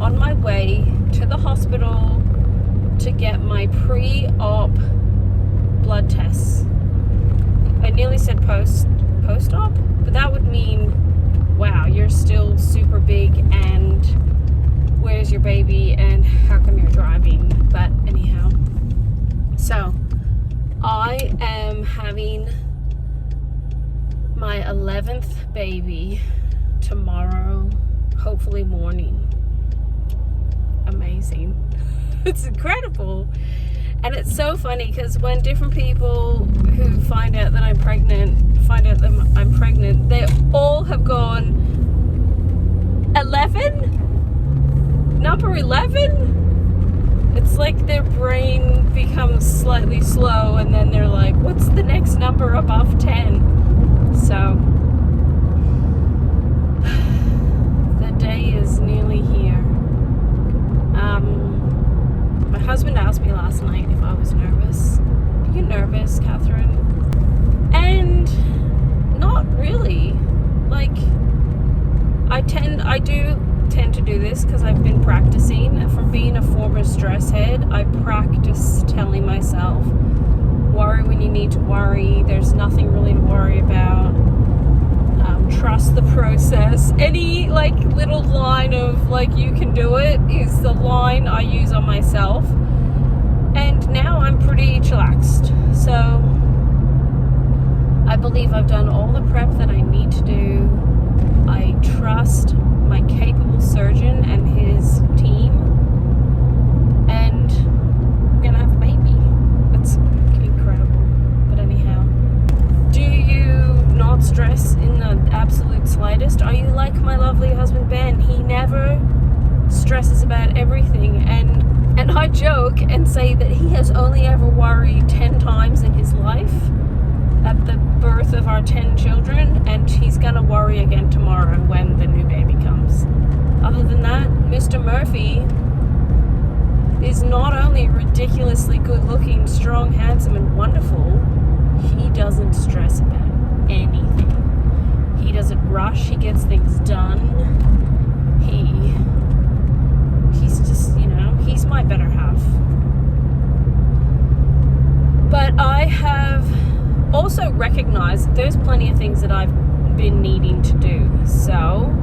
on my way to the hospital to get my pre-op blood tests. I nearly said post-op, but that would mean, wow, you're still super big, and where's your baby, and how come you're driving? But anyhow, so I am having my 11th baby tomorrow, hopefully morning. Amazing. It's incredible. And it's so funny because when different people who find out that I'm pregnant, they all have gone, 11? Number 11? It's like their brain becomes slightly slow and then they're like, what's the next number above 10? So, the day is nearly here. My husband asked me last night if I was nervous. Are you nervous, Katherine? And not really. Like, I do tend to do this because I've been practicing. From being a former stress head, I practice telling myself, worry when you need to worry. There's nothing really to worry about. Trust the process. Any like little line of like you can do it is the line I use on myself. And now I'm pretty chillaxed. So I believe I've done all the prep that I need to do. I trust my capable surgeon and his team. And we're gonna have a baby. It's incredible. But anyhow, do you not stress in the absolute slightest? Are you like my lovely husband Ben? He never stresses about everything, and I joke and say that he has only ever worried 10 times in his life at the birth of our 10 children, and he's gonna worry again tomorrow when the new baby comes. Other than that, Mr. Murphy is not only ridiculously good looking, strong, handsome, and wonderful, he doesn't stress about anything. He doesn't rush, he gets things done. He's just, he's my better half. But I have also recognized that there's plenty of things that I've been needing to do. So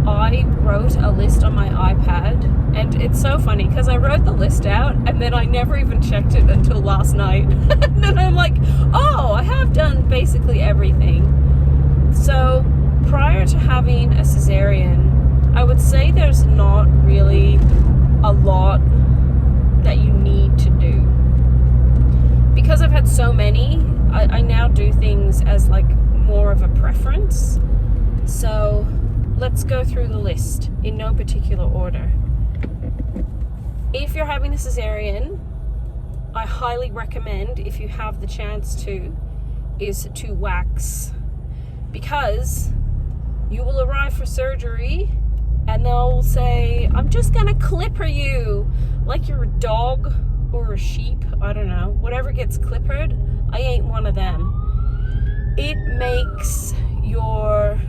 I wrote a list on my iPad, and it's so funny because I wrote the list out and then I never even checked it until last night. And then I'm like, oh, I have done basically everything. So prior to having a caesarean, I would say there's not really a lot that you need to do. Because I've had so many, I now do things as like more of a preference. So let's go through the list in no particular order. If you're having a caesarean, I highly recommend, if you have the chance to, is to wax. Because you will arrive for surgery and they'll say, I'm just gonna clipper you, like you're a dog or a sheep, I don't know, whatever gets clippered. I ain't one of them. It makes your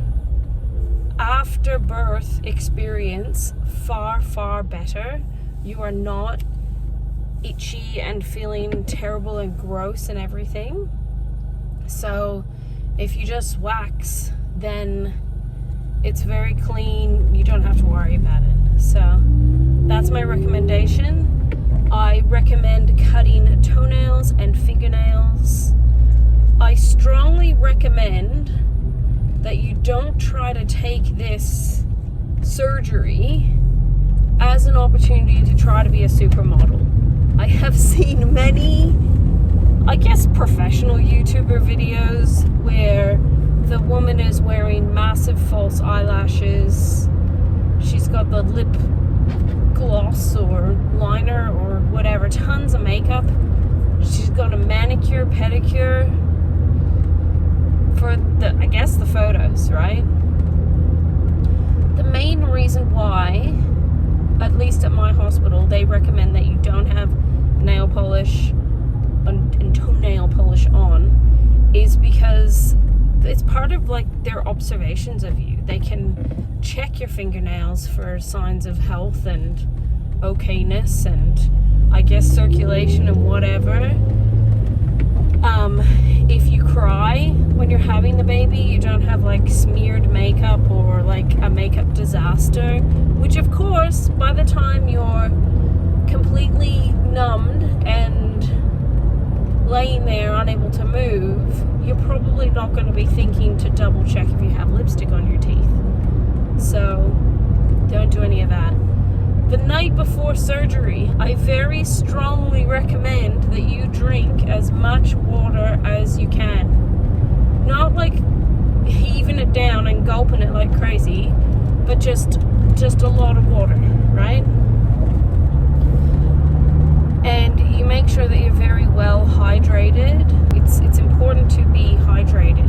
after birth experience far, far better. You are not itchy and feeling terrible and gross and everything. So if you just wax, then it's very clean. You don't have to worry about it. So that's my recommendation. I recommend cutting toenails and fingernails. I strongly recommend that you don't try to take this surgery as an opportunity to try to be a supermodel. I have seen many, I guess, professional YouTuber videos where the woman is wearing massive false eyelashes. She's got the lip gloss or liner or whatever, tons of makeup. She's got a manicure, pedicure for the, I guess, the photos, right? The main reason why, at least at my hospital, they recommend that you don't have nail polish and toenail polish on is because it's part of like their observations of you. They can check your fingernails for signs of health and okayness and I guess circulation and whatever. If you cry when you're having the baby, you don't have like smeared makeup or like a makeup disaster, which of course by the time you're completely numbed and laying there unable to move, you're probably not going to be thinking to double check if you have lipstick on your teeth. So don't do any of that. The night before surgery, I very strongly recommend that you drink as much water as you can. Not like heaving it down and gulping it like crazy, but just a lot of water, right? And you make sure that you're very well hydrated. It's important to be hydrated.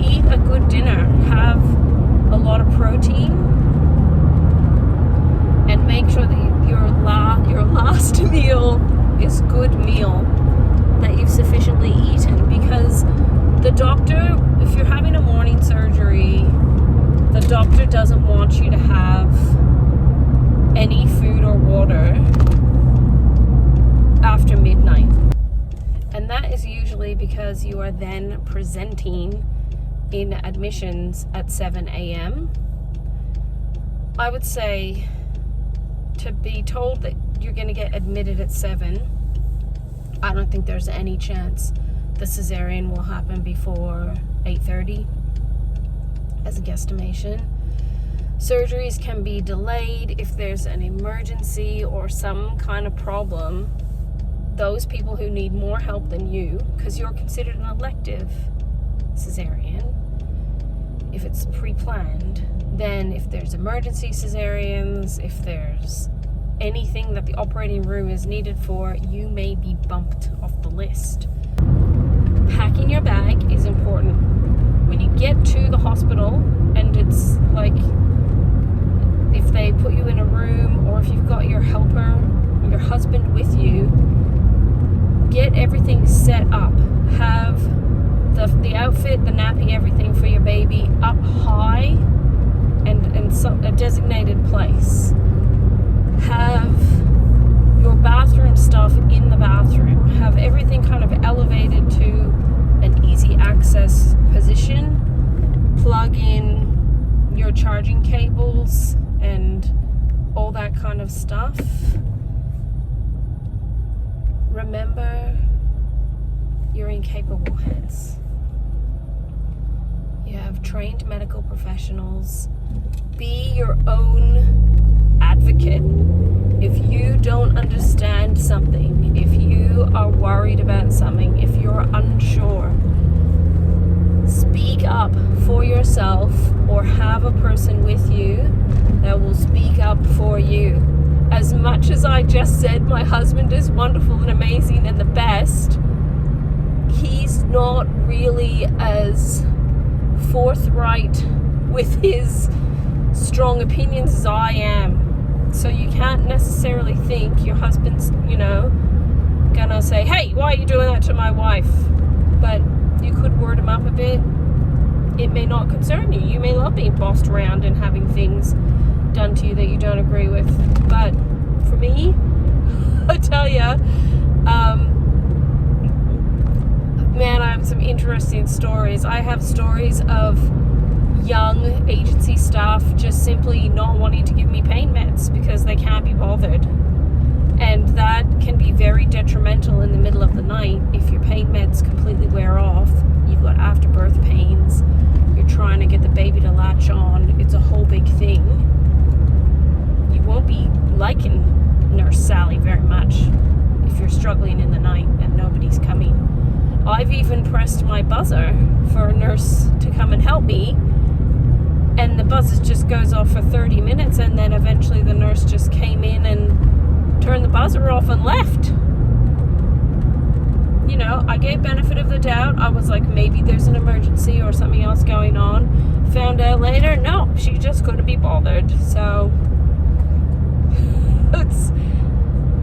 Eat a good dinner. Have a lot of protein. And make sure that your last meal is good meal, that you've sufficiently eaten, because the doctor, if you're having a morning surgery, the doctor doesn't want you to have any food or water after midnight. And that is usually because you are then presenting in admissions at 7 a.m. I would say to be told that you're going to get admitted at 7, I don't think there's any chance the caesarean will happen before 8:30 as a guesstimation. Surgeries can be delayed if there's an emergency or some kind of problem. Those people who need more help than you, because you're considered an elective caesarean, if it's pre-planned, then if there's emergency caesareans, if there's anything that the operating room is needed for, you may be bumped off the list. Packing your bag is important. When you get to the hospital, and it's like if they put you in a room or if you've got your helper or your husband with you, get everything set up. Have the outfit, the nappy, everything for your baby up high and a designated place. Have your bathroom stuff in the bathroom. Have everything kind of elevated to an easy access position. Plug in your charging cables and all that kind of stuff. Remember, you're in capable hands. You have trained medical professionals. Be your own advocate. If you don't understand something, if you are worried about something, if you're unsure, speak up for yourself or have a person with you that will speak up for you. As much as I just said my husband is wonderful and amazing and the best, he's not really as forthright with his strong opinions as I am. So you can't necessarily think your husband's, gonna say, hey, why are you doing that to my wife? But you could word him up a bit. It may not concern you. You may love being bossed around and having things done to you that you don't agree with. But for me, I tell ya, man, I have some interesting stories. I have stories of young agency staff just simply not wanting to give me pain meds because they can't be bothered. And that can be very detrimental in the middle of the night if your pain meds completely wear off. You've got afterbirth pains. You're trying to get the baby to latch on. It's a whole big thing. You won't be liking Nurse Sally very much if you're struggling in the night and nobody's coming. I've even pressed my buzzer for a nurse to come and help me, and the buzzer just goes off for 30 minutes, and then eventually the nurse just came in and turned the buzzer off and left. I gave benefit of the doubt. I was like, maybe there's an emergency or something else going on. Found out later, no, she just couldn't be bothered. So it's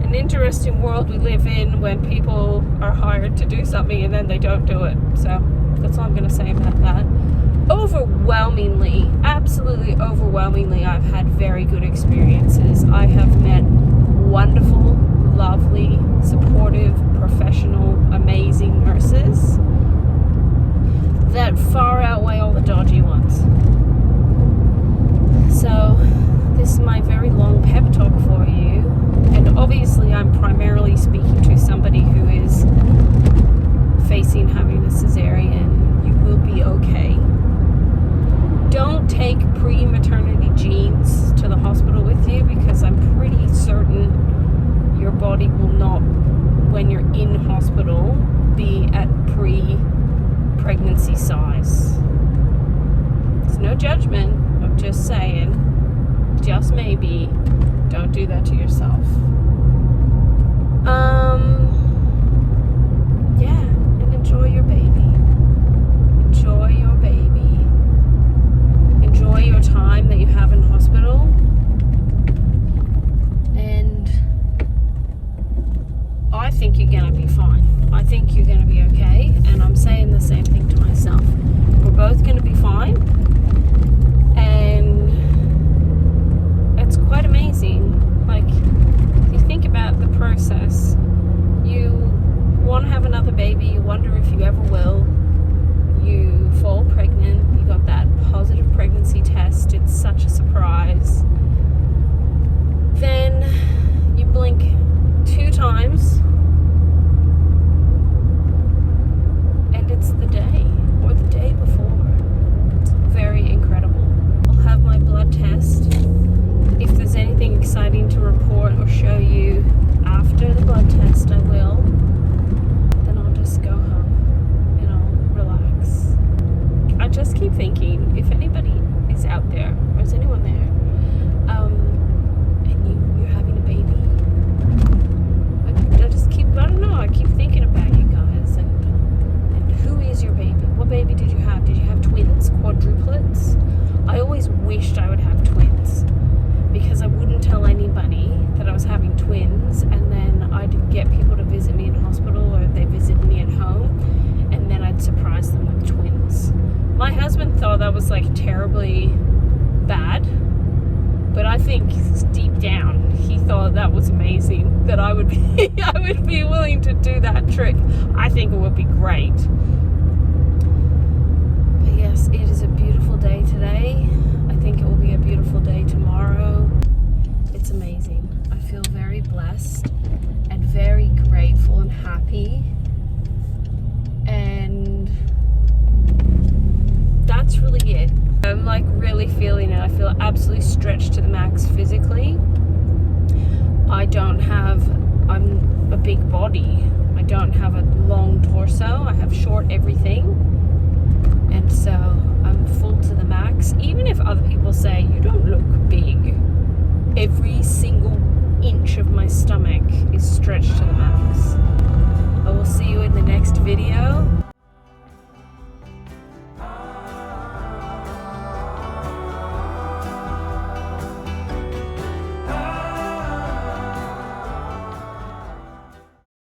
an interesting world we live in when people are hired to do something and then they don't do it. So that's all I'm going to say about that. overwhelmingly, absolutely overwhelmingly, I've had very good experiences. I have met wonderful, lovely, supportive, professional, amazing nurses that far outweigh all the dodgy ones. So this is my very long pep talk for you, and obviously I'm primarily speaking to somebody who is facing having a cesarean. You will be okay. Don't take pre-maternity genes to the hospital with you, because I'm pretty certain your body will not, when you're in hospital, be at pre-pregnancy size. It's no judgment, I'm just saying, just maybe, don't do that to yourself. Yeah, and enjoy your baby. Enjoy your baby. Enjoy your time that you have in hospital. And I think you're going to be fine. I think you're going to be okay. And I'm saying the same thing to myself. We're both going to be fine. And it's quite amazing. Like, if you think about the process, you want to have another baby, you wonder if you ever will. You fall pregnant, you got that positive pregnancy test, it's such a surprise. Then you blink 2 times and it's the day, or the day before. It's very incredible. I'll have my blood test. If there's anything exciting to report or show you after the blood test, I will. Then I'll just go home and I'll relax. I just keep thinking, if anybody is out there, or is anyone there, and you're having a baby, I keep thinking about you guys, and who is your baby? What baby did you have? Did you have twins, quadruplets? I always wished I would have twins, because I wouldn't tell anybody that I was having twins, and then I'd get people to visit me in hospital, or they visited me at home, and then I'd surprise them with twins. My husband thought that was like terribly bad, but I think deep down he thought that was amazing, that I would be willing to do that trick. I think it would be great. But yes, it is a beautiful day today. I think it will be a beautiful day tomorrow. It's amazing. I feel very blessed and very grateful and happy. And that's really it. I'm like really feeling it. I feel absolutely stretched to the max physically. I'm a big body. I don't have a long torso. I have short everything. And so I'm full to the max. Even if other people say, you don't look big, every single inch of my stomach is stretched to the max. I will see you in the next video.